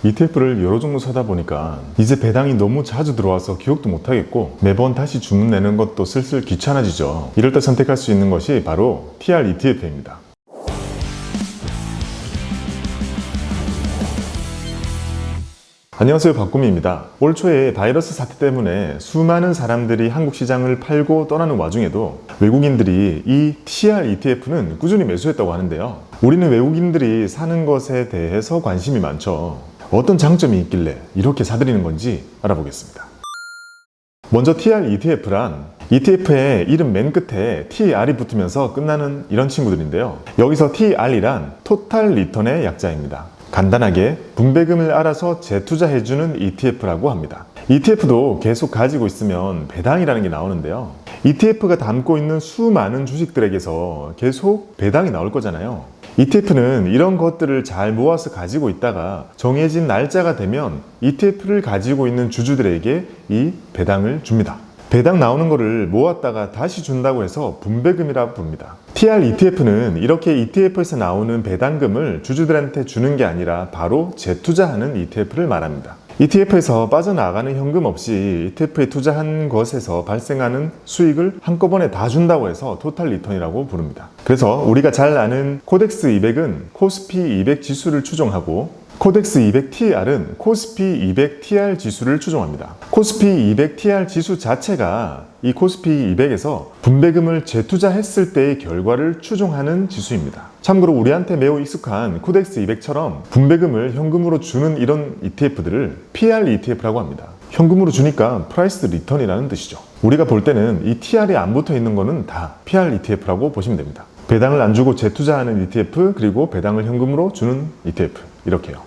ETF를 여러 종류 사다 보니까 이제 배당이 너무 자주 들어와서 기억도 못하겠고 매번 다시 주문 내는 것도 슬슬 귀찮아지죠. 이럴 때 선택할 수 있는 것이 바로 TR ETF입니다. 안녕하세요, 박구미입니다. 올 초에 바이러스 사태 때문에 수많은 사람들이 한국 시장을 팔고 떠나는 와중에도 외국인들이 이 TR ETF는 꾸준히 매수했다고 하는데요. 우리는 외국인들이 사는 것에 대해서 관심이 많죠. 어떤 장점이 있길래 이렇게 사들이는 건지 알아보겠습니다. 먼저 TR ETF란 ETF의 이름 맨 끝에 TR이 붙으면서 끝나는 이런 친구들인데요. 여기서 TR이란 토탈 리턴의 약자입니다. 간단하게 분배금을 알아서 재투자해주는 ETF라고 합니다. ETF도 계속 가지고 있으면 배당이라는 게 나오는데요. ETF가 담고 있는 수많은 주식들에게서 계속 배당이 나올 거잖아요. ETF는 이런 것들을 잘 모아서 가지고 있다가 정해진 날짜가 되면 ETF를 가지고 있는 주주들에게 이 배당을 줍니다. 배당 나오는 거를 모았다가 다시 준다고 해서 분배금이라 부릅니다. TR ETF는 이렇게 ETF에서 나오는 배당금을 주주들한테 주는 게 아니라 바로 재투자하는 ETF를 말합니다. ETF에서 빠져나가는 현금 없이 ETF에 투자한 것에서 발생하는 수익을 한꺼번에 다 준다고 해서 토탈 리턴이라고 부릅니다. 그래서 우리가 잘 아는 코덱스 200은 코스피 200 지수를 추종하고 코덱스 200TR은 코스피 200TR 지수를 추종합니다. 코스피 200TR 지수 자체가 이 코스피 200에서 분배금을 재투자했을 때의 결과를 추종하는 지수입니다. 참고로 우리한테 매우 익숙한 코덱스 200처럼 분배금을 현금으로 주는 이런 ETF들을 PR ETF라고 합니다. 현금으로 주니까 프라이스 리턴이라는 뜻이죠. 우리가 볼 때는 이 TR이 안 붙어 있는 거는 다 PR ETF라고 보시면 됩니다. 배당을 안 주고 재투자하는 ETF, 그리고 배당을 현금으로 주는 ETF, 이렇게요.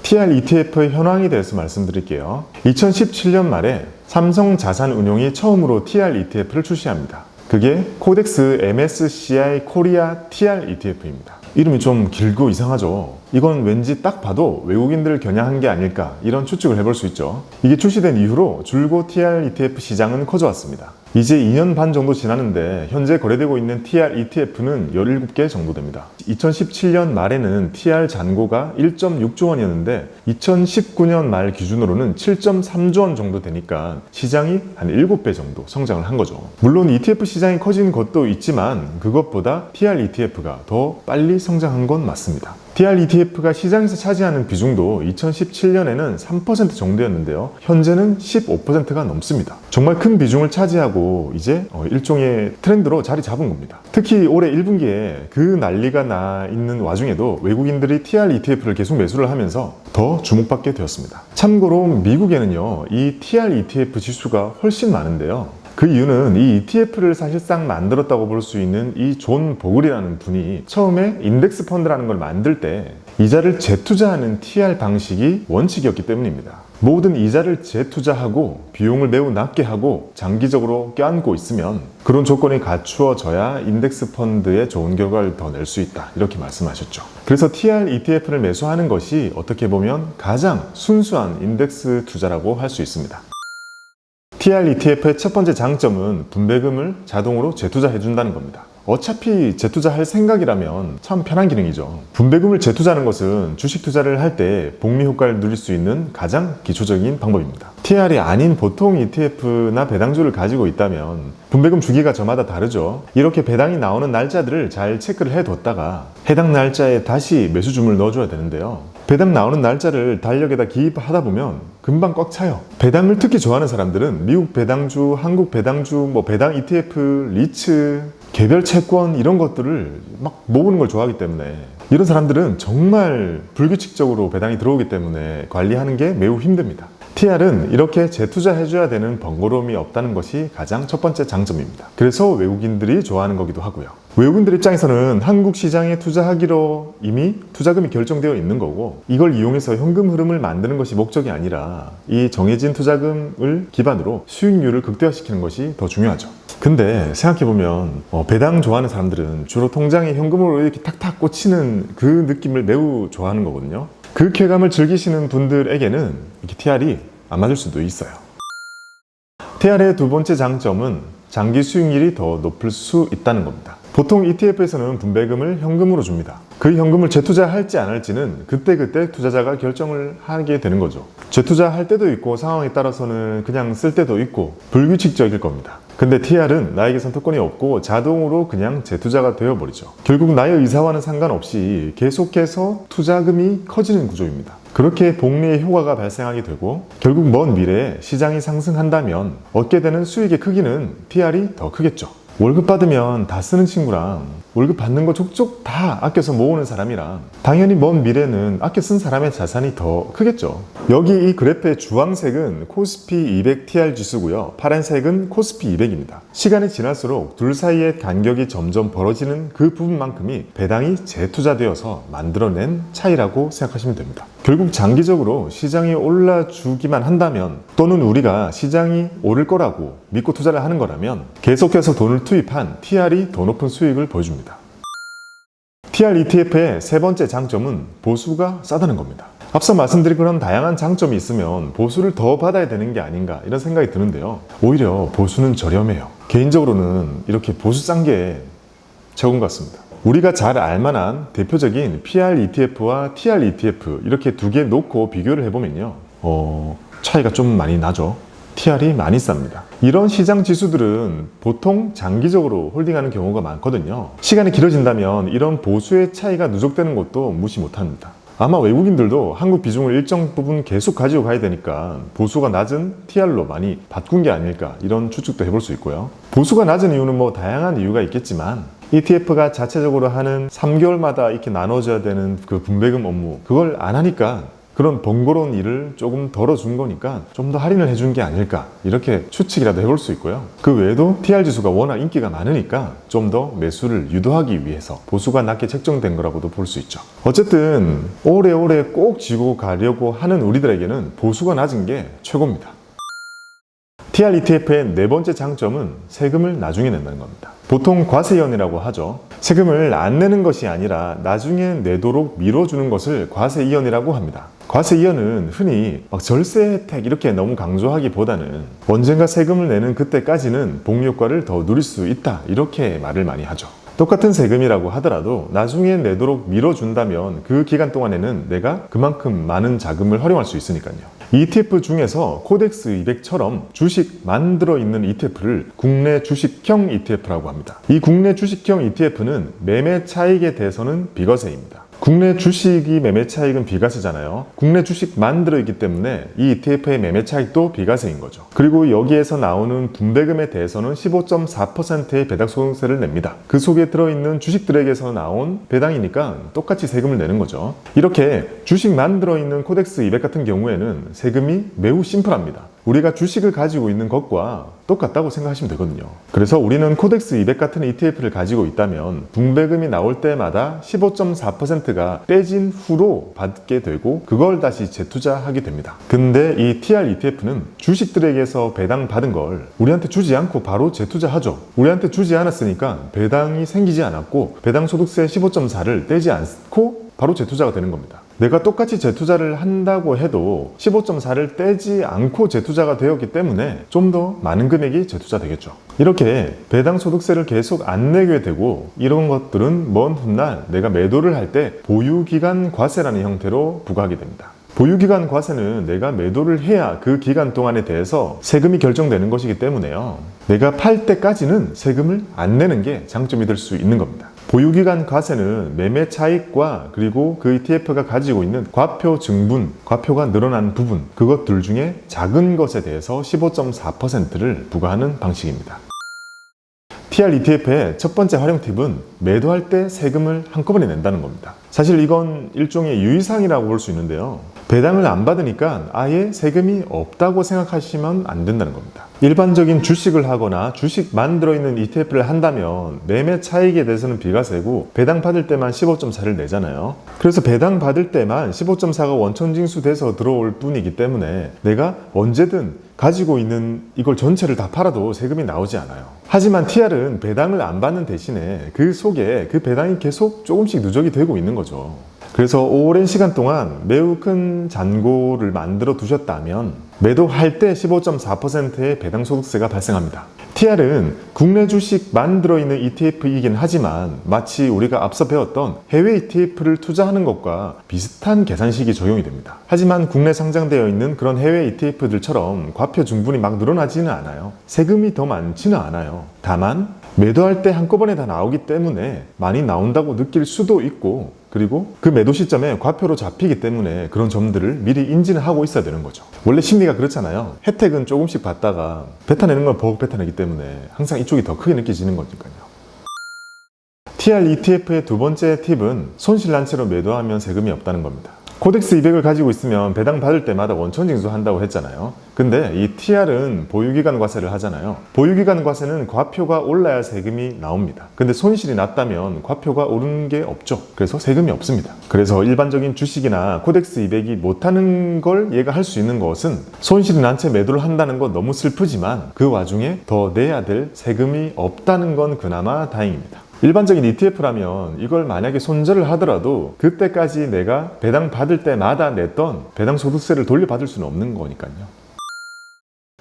TR ETF의 현황에 대해서 말씀드릴게요. 2017년 말에 삼성자산운용이 처음으로 TR ETF를 출시합니다. 그게 코덱스 MSCI 코리아 TR ETF입니다. 이름이 좀 길고 이상하죠. 이건 왠지 딱 봐도 외국인들을 겨냥한 게 아닐까, 이런 추측을 해볼 수 있죠. 이게 출시된 이후로 줄곧 TR ETF 시장은 커져왔습니다. 이제 2년 반 정도 지났는데 현재 거래되고 있는 TR ETF는 17개 정도 됩니다. 2017년 말에는 TR 잔고가 1.6조 원이었는데 2019년 말 기준으로는 7.3조 원 정도 되니까 시장이 한 7배 정도 성장을 한 거죠. 물론 ETF 시장이 커진 것도 있지만 그것보다 TR ETF가 더 빨리 성장한 건 맞습니다. TR ETF가 시장에서 차지하는 비중도 2017년에는 3% 정도였는데요. 현재는 15%가 넘습니다. 정말 큰 비중을 차지하고 이제 일종의 트렌드로 자리 잡은 겁니다. 특히 올해 1분기에 그 난리가 나 있는 와중에도 외국인들이 TR ETF를 계속 매수를 하면서 더 주목받게 되었습니다. 참고로 미국에는요, 이 TR ETF 지수가 훨씬 많은데요. 그 이유는 이 ETF를 사실상 만들었다고 볼 수 있는 이 존 보글이라는 분이 처음에 인덱스 펀드라는 걸 만들 때 이자를 재투자하는 TR 방식이 원칙이었기 때문입니다. 모든 이자를 재투자하고 비용을 매우 낮게 하고 장기적으로 껴안고 있으면 그런 조건이 갖추어져야 인덱스 펀드에 좋은 결과를 더 낼 수 있다, 이렇게 말씀하셨죠. 그래서 TR ETF를 매수하는 것이 어떻게 보면 가장 순수한 인덱스 투자라고 할 수 있습니다. TR ETF의 첫 번째 장점은 분배금을 자동으로 재투자해준다는 겁니다. 어차피 재투자할 생각이라면 참 편한 기능이죠. 분배금을 재투자하는 것은 주식 투자를 할 때 복리 효과를 누릴 수 있는 가장 기초적인 방법입니다. TR이 아닌 보통 ETF나 배당주를 가지고 있다면 분배금 주기가 저마다 다르죠. 이렇게 배당이 나오는 날짜들을 잘 체크를 해뒀다가 해당 날짜에 다시 매수주문을 넣어줘야 되는데요. 배당 나오는 날짜를 달력에다 기입하다 보면 금방 꽉 차요. 배당을 특히 좋아하는 사람들은 미국 배당주, 한국 배당주, 배당 ETF, 리츠, 개별 채권 이런 것들을 막 모으는 걸 좋아하기 때문에 이런 사람들은 정말 불규칙적으로 배당이 들어오기 때문에 관리하는 게 매우 힘듭니다. TR은 이렇게 재투자해줘야 되는 번거로움이 없다는 것이 가장 첫 번째 장점입니다. 그래서 외국인들이 좋아하는 거기도 하고요. 외국인들 입장에서는 한국 시장에 투자하기로 이미 투자금이 결정되어 있는 거고 이걸 이용해서 현금 흐름을 만드는 것이 목적이 아니라 이 정해진 투자금을 기반으로 수익률을 극대화시키는 것이 더 중요하죠. 근데 생각해보면 배당 좋아하는 사람들은 주로 통장에 현금으로 이렇게 탁탁 꽂히는 그 느낌을 매우 좋아하는 거거든요. 그 쾌감을 즐기시는 분들에게는 이렇게 TR이 안 맞을 수도 있어요. TR의 두 번째 장점은 장기 수익률이 더 높을 수 있다는 겁니다. 보통 ETF에서는 분배금을 현금으로 줍니다. 그 현금을 재투자할지 안 할지는 그때그때 투자자가 결정을 하게 되는 거죠. 재투자할 때도 있고 상황에 따라서는 그냥 쓸 때도 있고 불규칙적일 겁니다. 근데 TR은 나에게 선택권이 없고 자동으로 그냥 재투자가 되어버리죠. 결국 나의 의사와는 상관없이 계속해서 투자금이 커지는 구조입니다. 그렇게 복리의 효과가 발생하게 되고 결국 먼 미래에 시장이 상승한다면 얻게 되는 수익의 크기는 TR이 더 크겠죠. 월급 받으면 다 쓰는 친구랑 월급 받는 거 족족 다 아껴서 모으는 사람이랑 당연히 먼 미래는 아껴 쓴 사람의 자산이 더 크겠죠. 여기 이 그래프의 주황색은 코스피 200 TR 지수고요. 파란색은 코스피 200입니다. 시간이 지날수록 둘 사이의 간격이 점점 벌어지는 그 부분만큼이 배당이 재투자되어서 만들어낸 차이라고 생각하시면 됩니다. 결국 장기적으로 시장이 올라주기만 한다면 또는 우리가 시장이 오를 거라고 믿고 투자를 하는 거라면 계속해서 돈을 투입한 TR이 더 높은 수익을 보여줍니다. TR ETF의 세 번째 장점은 보수가 싸다는 겁니다. 앞서 말씀드린 그런 다양한 장점이 있으면 보수를 더 받아야 되는 게 아닌가 이런 생각이 드는데요. 오히려 보수는 저렴해요. 개인적으로는 이렇게 보수 싼 게 최고인 것 같습니다. 우리가 잘 알만한 대표적인 PR ETF와 TR ETF 이렇게 두 개 놓고 비교를 해보면요. 차이가 좀 많이 나죠. TR이 많이 쌉니다. 이런 시장 지수들은 보통 장기적으로 홀딩하는 경우가 많거든요. 시간이 길어진다면 이런 보수의 차이가 누적되는 것도 무시 못합니다. 아마 외국인들도 한국 비중을 일정 부분 계속 가지고 가야 되니까 보수가 낮은 TR로 많이 바꾼 게 아닐까 이런 추측도 해볼 수 있고요. 보수가 낮은 이유는 뭐 다양한 이유가 있겠지만 ETF가 자체적으로 하는 3개월마다 이렇게 나눠져야 되는 그 분배금 업무 그걸 안 하니까 그런 번거로운 일을 조금 덜어준 거니까 좀 더 할인을 해준 게 아닐까 이렇게 추측이라도 해볼 수 있고요. 그 외에도 TR 지수가 워낙 인기가 많으니까 좀 더 매수를 유도하기 위해서 보수가 낮게 책정된 거라고도 볼 수 있죠. 어쨌든 오래오래 꼭 쥐고 가려고 하는 우리들에게는 보수가 낮은 게 최고입니다. TR ETF의 네 번째 장점은 세금을 나중에 낸다는 겁니다. 보통 과세이연이라고 하죠. 세금을 안 내는 것이 아니라 나중에 내도록 미뤄주는 것을 과세이연이라고 합니다. 과세이연은 흔히 절세 혜택 이렇게 너무 강조하기보다는 언젠가 세금을 내는 그때까지는 복리 효과를 더 누릴 수 있다 이렇게 말을 많이 하죠. 똑같은 세금이라고 하더라도 나중에 내도록 미뤄준다면 그 기간 동안에는 내가 그만큼 많은 자금을 활용할 수 있으니까요. ETF 중에서 코덱스 200처럼 주식 만들어 있는 ETF를 국내 주식형 ETF라고 합니다. 이 국내 주식형 ETF는 매매 차익에 대해서는 비과세입니다. 국내 주식이 매매 차익은 비과세잖아요. 국내 주식 만들어 있기 때문에 이 ETF의 매매 차익도 비과세인 거죠. 그리고 여기에서 나오는 분배금에 대해서는 15.4%의 배당소득세를 냅니다. 그 속에 들어있는 주식들에게서 나온 배당이니까 똑같이 세금을 내는 거죠. 이렇게 주식 만들어 있는 코덱스 200 같은 경우에는 세금이 매우 심플합니다. 우리가 주식을 가지고 있는 것과 똑같다고 생각하시면 되거든요. 그래서 우리는 코덱스 200 같은 ETF를 가지고 있다면 분배금이 나올 때마다 15.4%가 떼진 후로 받게 되고 그걸 다시 재투자하게 됩니다. 근데 이 TR ETF는 주식들에게서 배당 받은 걸 우리한테 주지 않고 바로 재투자하죠. 우리한테 주지 않았으니까 배당이 생기지 않았고 배당 소득세 15.4를 떼지 않고 바로 재투자가 되는 겁니다. 내가 똑같이 재투자를 한다고 해도 15.4를 떼지 않고 재투자가 되었기 때문에 좀 더 많은 금액이 재투자되겠죠. 이렇게 배당 소득세를 계속 안 내게 되고 이런 것들은 먼 훗날 내가 매도를 할 때 보유기간 과세라는 형태로 부과하게 됩니다. 보유기간 과세는 내가 매도를 해야 그 기간 동안에 대해서 세금이 결정되는 것이기 때문에요. 내가 팔 때까지는 세금을 안 내는 게 장점이 될 수 있는 겁니다. 보유기간 과세는 매매 차익과 그리고 그 ETF가 가지고 있는 과표 증분, 과표가 늘어난 부분 그것들 중에 작은 것에 대해서 15.4%를 부과하는 방식입니다. TR ETF의 첫 번째 활용 팁은 매도할 때 세금을 한꺼번에 낸다는 겁니다. 사실 이건 일종의 유의사항이라고 볼 수 있는데요. 배당을 안 받으니까 아예 세금이 없다고 생각하시면 안 된다는 겁니다. 일반적인 주식을 하거나 주식 만들어 있는 ETF를 한다면 매매 차익에 대해서는 비과세고 배당 받을 때만 15.4를 내잖아요. 그래서 배당 받을 때만 15.4가 원천징수 돼서 들어올 뿐이기 때문에 내가 언제든 가지고 있는 이걸 전체를 다 팔아도 세금이 나오지 않아요. 하지만 TR은 배당을 안 받는 대신에 그 속에 그 배당이 계속 조금씩 누적이 되고 있는 거죠. 그래서 오랜 시간 동안 매우 큰 잔고를 만들어 두셨다면 매도할 때 15.4%의 배당소득세가 발생합니다. TR은 국내 주식만 들어있는 ETF이긴 하지만 마치 우리가 앞서 배웠던 해외 ETF를 투자하는 것과 비슷한 계산식이 적용이 됩니다. 하지만 국내 상장되어 있는 그런 해외 ETF들처럼 과표 증분이 막 늘어나지는 않아요. 세금이 더 많지는 않아요. 다만 매도할 때 한꺼번에 다 나오기 때문에 많이 나온다고 느낄 수도 있고, 그리고 그 매도 시점에 과표로 잡히기 때문에 그런 점들을 미리 인지는 하고 있어야 되는 거죠. 원래 심리가 그렇잖아요. 혜택은 조금씩 받다가 뱉어내는 건 버벅 뱉어내기 때문에 항상 이쪽이 더 크게 느껴지는 거니까요. TR ETF의 두 번째 팁은 손실난 채로 매도하면 세금이 없다는 겁니다. 코덱스 200을 가지고 있으면 배당 받을 때마다 원천 징수한다고 했잖아요. 근데 이 TR은 보유기간 과세를 하잖아요. 보유기간 과세는 과표가 올라야 세금이 나옵니다. 근데 손실이 났다면 과표가 오르는 게 없죠. 그래서 세금이 없습니다. 그래서 일반적인 주식이나 코덱스 200이 못하는 걸 얘가 할 수 있는 것은 손실이 난 채 매도를 한다는 건 너무 슬프지만 그 와중에 더 내야 될 세금이 없다는 건 그나마 다행입니다. 일반적인 ETF라면 이걸 만약에 손절을 하더라도 그때까지 내가 배당 받을 때마다 냈던 배당 소득세를 돌려받을 수는 없는 거니까요.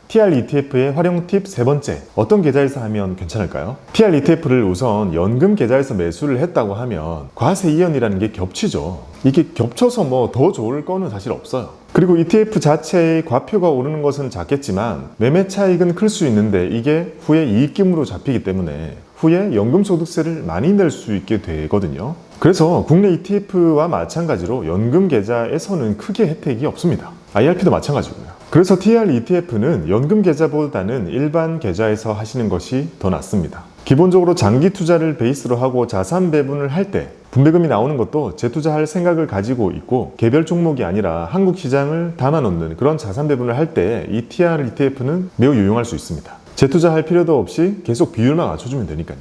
TR ETF의 활용 팁 세 번째, 어떤 계좌에서 하면 괜찮을까요? TR ETF를 우선 연금 계좌에서 매수를 했다고 하면 과세 이연이라는 게 겹치죠. 이게 겹쳐서 뭐 더 좋을 거는 사실 없어요. 그리고 ETF 자체의 과표가 오르는 것은 작겠지만 매매 차익은 클 수 있는데 이게 후에 이익금으로 잡히기 때문에 후에 연금소득세를 많이 낼 수 있게 되거든요. 그래서 국내 ETF와 마찬가지로 연금 계좌에서는 크게 혜택이 없습니다. IRP도 마찬가지고요. 그래서 TR ETF는 연금 계좌보다는 일반 계좌에서 하시는 것이 더 낫습니다. 기본적으로 장기 투자를 베이스로 하고 자산 배분을 할 때 분배금이 나오는 것도 재투자할 생각을 가지고 있고 개별 종목이 아니라 한국 시장을 담아놓는 그런 자산 배분을 할 때 이 TR ETF는 매우 유용할 수 있습니다. 재투자할 필요도 없이 계속 비율만 맞춰주면 되니까요.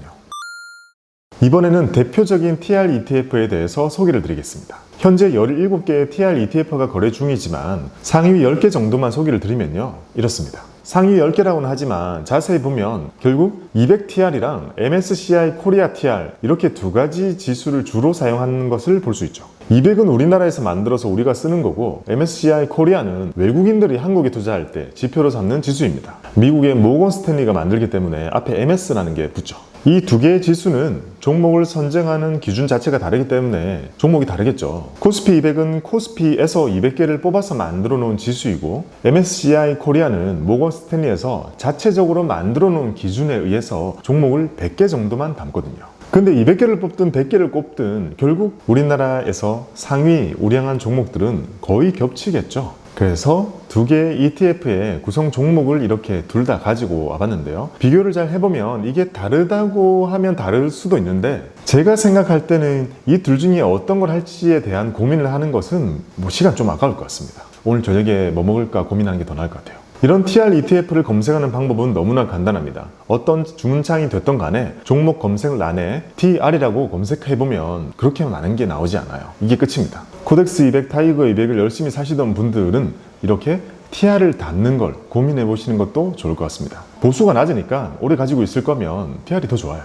이번에는 대표적인 TR ETF에 대해서 소개를 드리겠습니다. 현재 17개의 TR ETF가 거래 중이지만 상위 10개 정도만 소개를 드리면요, 이렇습니다. 상위 10개라고는 하지만 자세히 보면 결국 200TR이랑 MSCI 코리아 TR 이렇게 두 가지 지수를 주로 사용하는 것을 볼 수 있죠. 200은 우리나라에서 만들어서 우리가 쓰는 거고 MSCI 코리아는 외국인들이 한국에 투자할 때 지표로 삼는 지수입니다. 미국의 모건 스탠리가 만들기 때문에 앞에 MS라는 게 붙죠. 이 두 개의 지수는 종목을 선정하는 기준 자체가 다르기 때문에 종목이 다르겠죠. 코스피 200은 코스피에서 200개를 뽑아서 만들어 놓은 지수이고 MSCI 코리아는 모건 스탠리에서 자체적으로 만들어 놓은 기준에 의해서 종목을 100개 정도만 담거든요. 근데 200개를 뽑든 100개를 꼽든 결국 우리나라에서 상위 우량한 종목들은 거의 겹치겠죠. 그래서 두 개의 ETF의 구성 종목을 이렇게 둘 다 가지고 와봤는데요. 비교를 잘 해보면 이게 다르다고 하면 다를 수도 있는데 제가 생각할 때는 이 둘 중에 어떤 걸 할지에 대한 고민을 하는 것은 시간 좀 아까울 것 같습니다. 오늘 저녁에 뭐 먹을까 고민하는 게 더 나을 것 같아요. 이런 TR ETF를 검색하는 방법은 너무나 간단합니다. 어떤 주문창이 됐던 간에 종목 검색란에 TR이라고 검색해보면 그렇게 많은 게 나오지 않아요. 이게 끝입니다. 코덱스 200, 타이거 200을 열심히 사시던 분들은 이렇게 TR을 담는 걸 고민해 보시는 것도 좋을 것 같습니다. 보수가 낮으니까 오래 가지고 있을 거면 TR이 더 좋아요.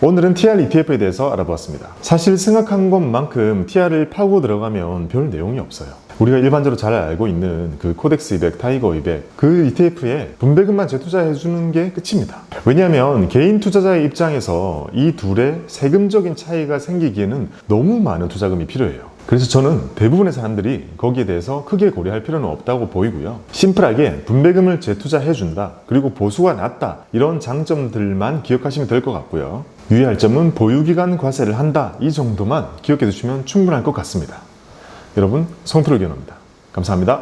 오늘은 TR ETF에 대해서 알아보았습니다. 사실 생각한 것만큼 TR을 파고 들어가면 별 내용이 없어요. 우리가 일반적으로 잘 알고 있는 그 코덱스 200, 타이거 200 그 ETF에 분배금만 재투자해 주는 게 끝입니다. 왜냐하면 개인 투자자의 입장에서 이 둘의 세금적인 차이가 생기기에는 너무 많은 투자금이 필요해요. 그래서 저는 대부분의 사람들이 거기에 대해서 크게 고려할 필요는 없다고 보이고요. 심플하게 분배금을 재투자해 준다, 그리고 보수가 낮다, 이런 장점들만 기억하시면 될 것 같고요. 유의할 점은 보유기간 과세를 한다, 이 정도만 기억해 두시면 충분할 것 같습니다. 여러분, 송프로 기원입니다. 감사합니다.